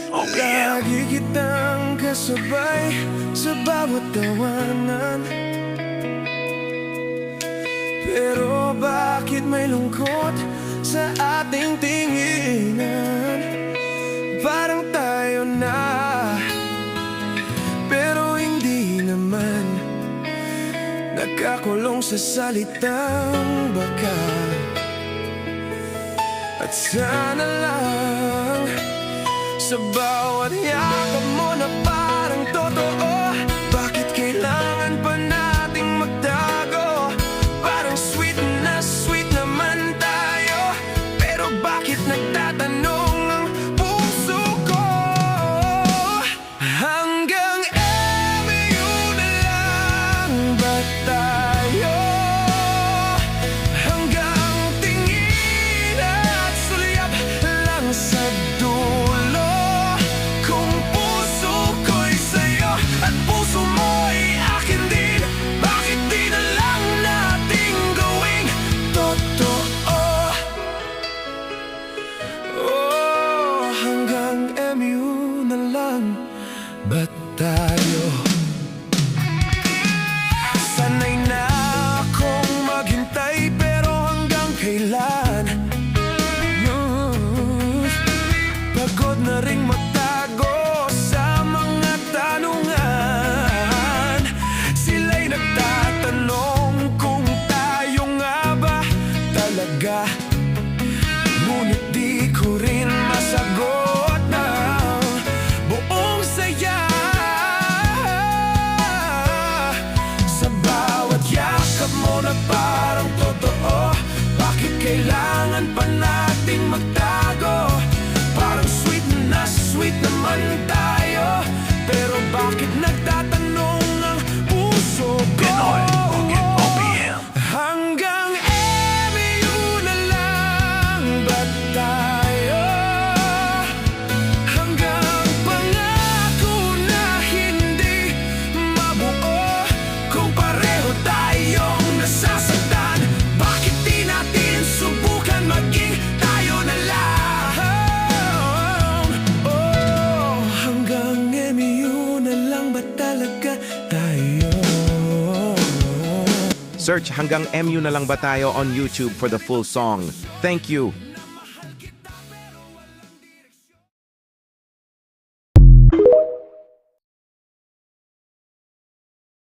OPM. Lagi kitang kasabay sa bawat tawanan. Pero bakit may lungkot sa ating tinginan? Parang tayo na, pero hindi naman. Nagkakulong sa salitang baka. At sana lang sa bawat yakap mo na parang totoo. Bakit kailangan pa nating magtago? Parang sweet naman tayo. Pero bakit nagtatanong ang puso ko? Hanggang MU na lang ba tayo? Hanggang tingin at sulyap lang sa dulo. Kung puso ko'y sa'yo at puso mo'y akin din, bakit di na lang nating gawing totoo? Oh, hanggang MU na lang ba tayo? Sanay na akong maghintay, pero hanggang kailan? Pagod na ring magtago sa mga tanungan. Sila'y nagtatanong kung tayo nga ba talaga. Ngunit di ko rin masagot ng buong saya. Sa bawat yakap mo na parang totoo, bakit kailangan pa nating magtago? Parang sweet naman tayo, pero bakit nagtatanong ang puso ko? Pinoy Boogie OPM. Hanggang MU na lang ba tayo? Hanggang pangako na hindi mabuo. Kung pareho tayong nasasaktan, bakit di natin subukan maging tayo na lang? Oh, hanggang MU na lang ba talaga tayo? Search Hanggang MU na lang ba tayo on YouTube for the full song. Thank you.